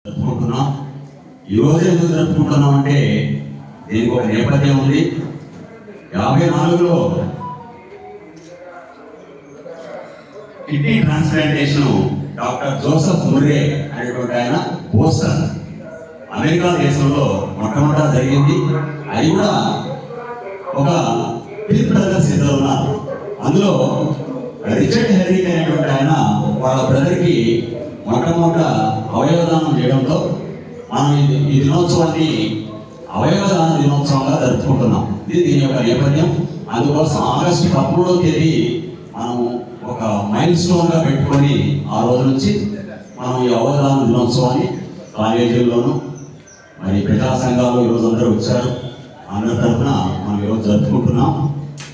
జరుపుకుంటున్నాం. ఈరోజు ఎందుకు జరుపుకుంటున్నాం అంటే దీనికి ఒక నేపథ్యం ఉంది. 54లో kidney transplantation doctor Joseph Murray అనేటువంటి ఆయన బోస్టన్ అమెరికా దేశంలో మొట్టమొదట జరిగింది. అది కూడా ఒక పిల్ బ్రదర్స్ ఇద్దరు ఉన్నారు. అందులో రిచర్డ్ హెర్రిక్ అనేటువంటి ఆయన వాళ్ళ బ్రదర్కి మొట్టమొదట అవయవదానం చేయడంతో మనం ఈ దినోత్సవాన్ని అవయవదాన దినోత్సవంగా జరుపుకుంటున్నాం. ఇది దీని యొక్క నేపథ్యం. అందుకోసం ఆగస్టు 13వ తేదీ మనం ఒక మైల్ స్టోన్గా పెట్టుకొని ఆ రోజు నుంచి మనం ఈ అవయవదాన దినోత్సవాన్ని కాలేజీల్లోనూ మరి ప్రజా సంఘాలు ఈరోజు అందరూ వచ్చారు. అందరి తరఫున మనం ఈరోజు జరుపుకుంటున్నాం.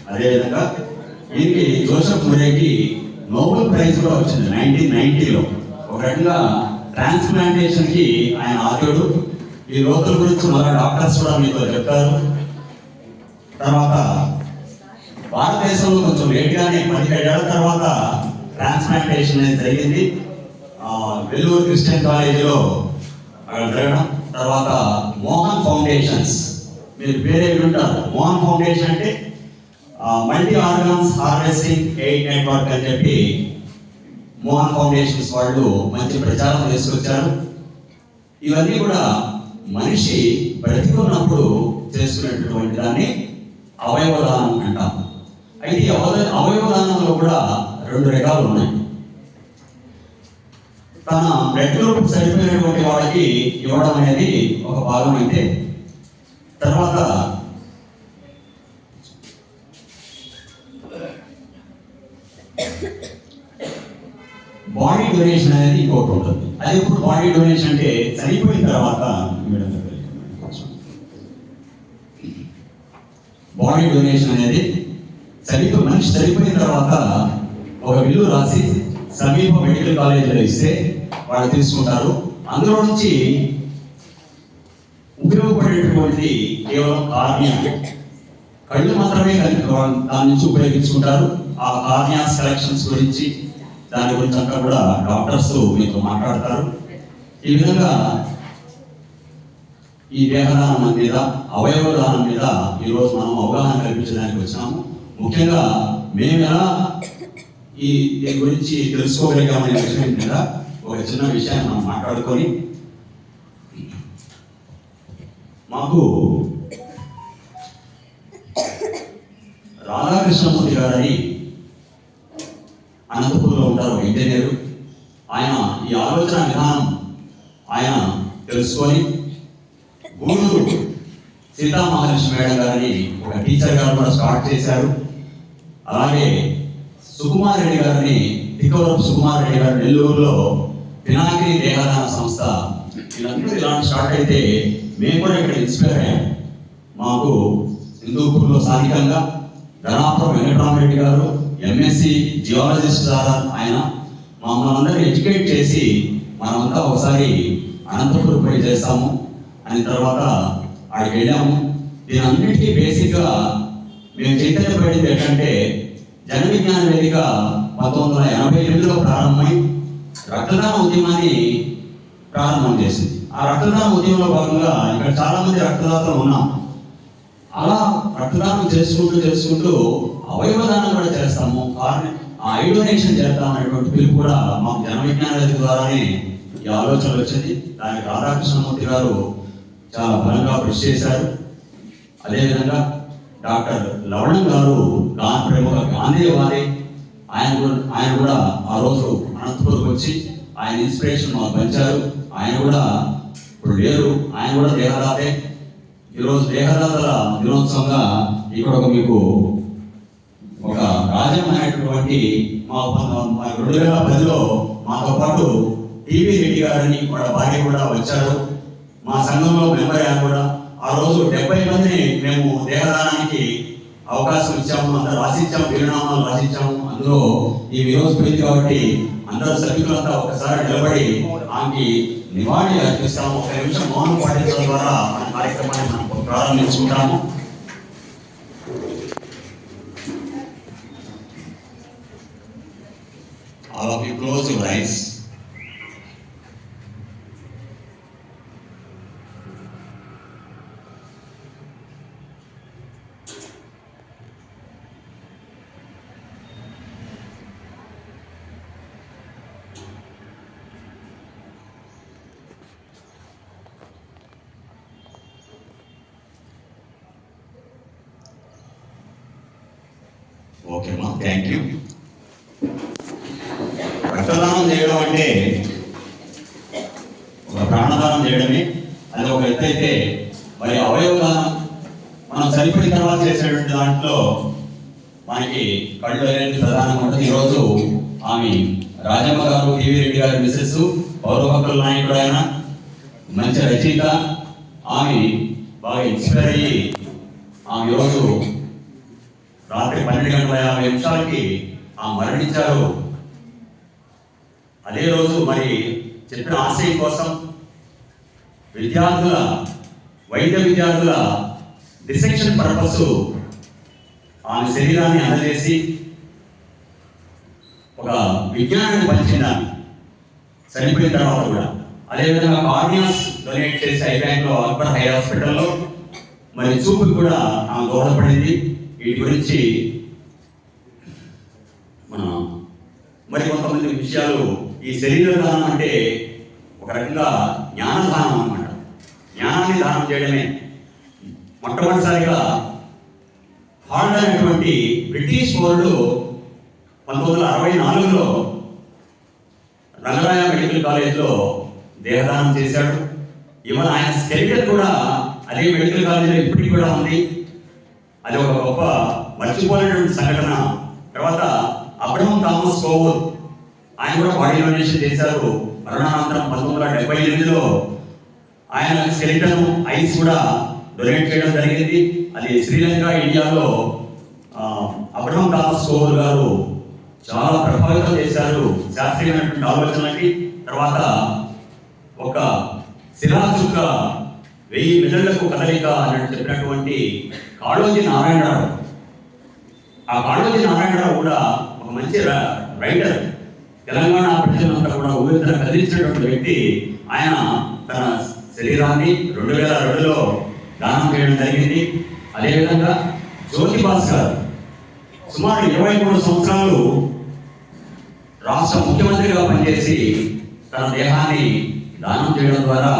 అదేవిధంగా దీనికి జోసెఫ్ మురేకి నోబెల్ ప్రైజ్ కూడా వచ్చింది 1990లో. ఒక రకంగా ట్రాన్స్ప్లాంటేషన్కి ఆయన ఆద్యుడు. ఈ రోజుల గురించి మన డాక్టర్స్ కూడా మీతో చెప్తారు. తర్వాత భారతదేశంలో కొంచెం లేట్గానే 17 ఏళ్ల తర్వాత ట్రాన్స్ప్లాంటేషన్ అనేది జరిగింది. వెల్లూరు క్రిస్టియన్ కాలేజీలో అక్కడ జరగడం. తర్వాత మోహన్ ఫౌండేషన్స్, మీరు పేరే వింటారు. మోహన్ ఫౌండేషన్ అంటే multi organs harvesting aid network అని చెప్పి మోహన్ ఫౌండేషన్స్ వాళ్ళు మంచి ప్రచారం తీసుకొచ్చారు. ఇవన్నీ కూడా మనిషి బ్రతికున్నప్పుడు చేసుకునేటటువంటి దాన్ని అవయవదానం అంటాం. అయితే అవయవదానంలో కూడా 2 రకాలు ఉన్నాయి. తన బ్లడ్ గ్రూప్ సరిపోయినటువంటి వాళ్ళకి ఇవ్వడం అనేది ఒక భాగం అయితే, తర్వాత బాడీ డొనేషన్ అనేది ఇంకోటి ఉంటుంది. అది ఇప్పుడు బాడీ డొనేషన్ అంటే చనిపోయిన తర్వాత బాడీ డొనేషన్ అనేది మనిషి చనిపోయిన తర్వాత ఒక బిల్లు రాసి సమీప మెడికల్ కాలేజీలో ఇస్తే వాళ్ళు తీసుకుంటారు. అందులో నుంచి ఉపయోగపడేటువంటిది కేవలం కార్నియా, కళ్ళు మాత్రమే దాని నుంచి ఉపయోగించుకుంటారు. ఆ కార్నియాస్ కలెక్షన్స్ గురించి దాని గురించి అంతా కూడా డాక్టర్స్ మీతో మాట్లాడతారు. ఈ విధంగా ఈ దేహదానం మీద, అవయవదానం మీద ఈరోజు మనం అవగాహన కల్పించడానికి వచ్చాము. ముఖ్యంగా మేము ఎలా దీని గురించి తెలుసుకోగలిగామనే విషయం మీద ఒక చిన్న విషయాన్ని మనం మాట్లాడుకొని, మాకు రాధాకృష్ణమూర్తి గారని అనంతపూర్లో ఉంటారు, ఇంజనీరు. ఆయన ఈ ఆలోచన విధానం ఆయన తెలుసుకొని గూడూరు సీతామహాలక్ష్మి మేడం గారిని ఒక టీచర్ గారు కూడా స్టార్ట్ చేశారు. అలాగే సుకుమార్ రెడ్డి గారిని, తిక్కవరపు సుకుమార్ రెడ్డి గారు నెల్లూరులో పినాకిని దేహదాన సంస్థ, వీళ్ళందరూ ఇలాంటి స్టార్ట్ అయితే మేము కూడా ఇక్కడ ఇన్స్పైర్ అయ్యాం. మాకు హిందూపూర్లో స్థానికంగా ధనాపురం వెంకటరామరెడ్డి గారు ఎంఎస్సి జియాలజిస్ట్ ద్వారా ఆయన మమ్మల్ని అందరూ ఎడ్యుకేట్ చేసి మనమంతా ఒకసారి అనంతపురం పోయి చేస్తాము అని తర్వాత ఆడికి వెళ్ళాము. దీని అన్నిటికీ బేసిక్గా మేము చైతన్యపడింది ఏంటంటే జన విజ్ఞాన వేదిక 1988లో ప్రారంభమై రక్తదాన ఉద్యమాన్ని ప్రారంభం చేసింది. ఆ రక్తదాన ఉద్యమంలో భాగంగా ఇక్కడ చాలా మంది రక్తదాతలు ఉన్నాం. అలా రక్తదానం చేసుకుంటూ అవయవదానం కూడా చేస్తాము, ఐ డొనేషన్ చేద్దాం అనేటువంటి పిలుపు కూడా మాకు జన విజ్ఞాన వేదిక ద్వారానే ఈ ఆలోచన వచ్చింది. దానికి రాధాకృష్ణమూర్తి గారు చాలా బలంగా కృషి చేశారు. అదేవిధంగా డాక్టర్ లవణం గారు ప్రముఖ గాంధీవాది, ఆయన కూడా ఆ రోజు అనంతపురంకి వచ్చి ఆయన ఇన్స్పిరేషన్ మాకు పంచారు. ఆయన కూడా ఇప్పుడు లేరు, ఆయన కూడా దేహదాతే. ఈరోజు దేహదాతల దినోత్సవంగా ఇక్కడ మీకు ఒక రాజ్యమైనటువంటి మా 2010లో మాతో పాటు టీవీ రెడ్డి గారిని వాళ్ళ భార్య కూడా వచ్చారు. మా సంఘంలో మెంబర్ అయ్యారు కూడా. ఆ రోజు 70 మందిని మేము దేహదానానికి అవకాశం ఇచ్చాము, అందరూ రాసిచ్చాము, వీరునామాలు రాసిచ్చాము. అందులో ఈ రోజు పోయింది కాబట్టి అందరూ సభ్యులంతా ఒకసారి నిలబడి ఆమెకి నివాళి అర్పిస్తాము. 1 నిమిషం మౌనం పాటించడం ద్వారా మన కార్యక్రమాన్ని మనం ప్రారంభించుకుంటాము. All of you close your eyes. Okay అమ్మా, థ్యాంక్ యూ. రక్తదానం చేయడం అంటే ఒక ప్రాణదానం చేయడమే. అది ఒక ఎత్తు అయితే, మరి అవయవదానం మనం చనిపోయిన తర్వాత చేసేటువంటి దాంట్లో మనకి కళ్ళు అనేది ప్రధానంగా ఉంటుంది. ఈరోజు ఆమె రాజమ్మ గారు, టీవీ రెడ్డి గారి మిసెస్, పౌర హక్కుల నాయకుడు, ఆయన మంచి రచయిత. ఆమె బాగా ఇన్స్పైర్ అయ్యి ఆమె ఈరోజు రాత్రి 12:50 మరణించారు. అదే రోజు మరి చెప్పిన ఆశయం కోసం వైద్య విద్యార్థుల డిసెక్షన్ పర్పస్ ఆమె శరీరాన్ని అందజేసి ఒక విజ్ఞానాన్ని పంచిందాన్ని చనిపోయిన తర్వాత కూడా. అదేవిధంగా కార్నియాస్ డొనేట్ చేసి ఐబ్యాంక్లో అక్బర్ హై హాస్పిటల్లో మరి చూపుకి కూడా ఆమె దోహదపడింది. వీటి గురించి మన మరి కొంతమంది విషయాలు. ఈ శరీర దానం అంటే ఒక రకంగా జ్ఞానదానం అన్నమాట. జ్ఞానాన్ని దానం చేయడమే. మొట్టమొదటిసారిగా హార్డ్ అనేటువంటి బ్రిటిష్ పౌరుడు 1964లో రంగరాయ మెడికల్ కాలేజ్లో దేహదానం చేశాడు. ఈవెన్ ఆయన స్కెలిటన్ కూడా అదే మెడికల్ కాలేజీలో ఇప్పటికీ కూడా ఉంది. అది ఒక గొప్ప మర్చిపోలేనటువంటి సంఘటన. తర్వాత అబ్రహం థామస్ కోవూర్, ఆయన కూడా బాడీ డొనేషన్ చేశారు. మరణానంతరం 1978లో ఆయన స్కెలిటన్, ఐస్ కూడా డొనేట్ చేయడం జరిగింది. అది శ్రీలంక, ఇండియాలో అబ్రహం థామస్ కోవూర్ గారు చాలా ప్రభావితం చేశారు శాస్త్రీయమైనటువంటి ఆలోచనలకి. తర్వాత ఒక శిలాచుక్క 1000 మెదళ్లకు కదలిక అని చెప్పినటువంటి కాళోజీ నారాయణరావు. ఆ కాళోజీ నారాయణరావు కూడా ఒక మంచి రైటర్. తెలంగాణ ప్రజలంతా కూడా ఊరితన కదిలించినటువంటి వ్యక్తి. ఆయన తన శరీరాన్ని 2002లో దానం చేయడం జరిగింది. అదేవిధంగా జ్యోతి భాస్కర్ సుమారు 23 సంవత్సరాలు రాష్ట్ర ముఖ్యమంత్రిగా పనిచేసి తన దేహాన్ని దానం చేయడం ద్వారా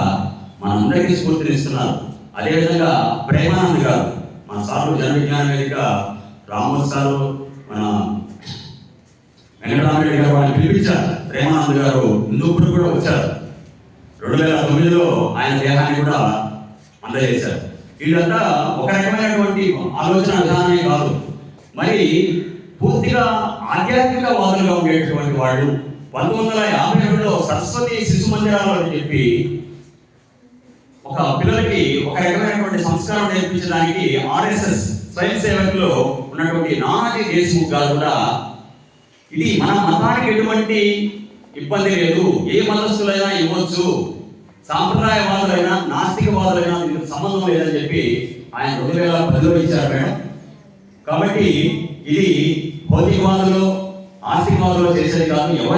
మనందరికీ స్ఫూర్తినిస్తున్నారు. అదేవిధంగా ప్రేమానంద్ గారు, మన సార్లు జన విజ్ఞాన వేదిక రామోజీ సారు, మన వెంకటరామరెడ్డి గారు వాళ్ళు పిలిపించారు. ప్రేమానంద్ గారు హిందూపురం కూడా వచ్చారు. 2009లో ఆయన దేహాన్ని కూడా అందజేశారు. వీళ్ళంతా ఒక రకమైనటువంటి ఆలోచన విధానమే కాదు, మరి పూర్తిగా ఆధ్యాత్మిక వాదులుగా ఉండేటువంటి వాళ్ళు. 1952లో సరస్వతి శిశు మందిరాలు అని చెప్పి ఒక పిల్లలకి ఒక రకమైనటువంటి సంస్కారం నేర్పించడానికి ఆర్ఎస్ఎస్ స్వయం సేవకులు ఉన్నటువంటి నానాజీ దేశ్ముఖ్ గారు కూడా ఇది మన మతానికి ఎటువంటి ఇబ్బంది లేదు, ఏ మతస్థులైనా ఇవ్వచ్చు, సాంప్రదాయవాదులైనా నాస్తికవాదులైనా దీనికి సంబంధం లేదని చెప్పి ఆయన 2010లో ఇచ్చారు మేడం. కాబట్టి ఇది భౌతికవాదులు ఆస్తికవాదులు చేసేది కాదు.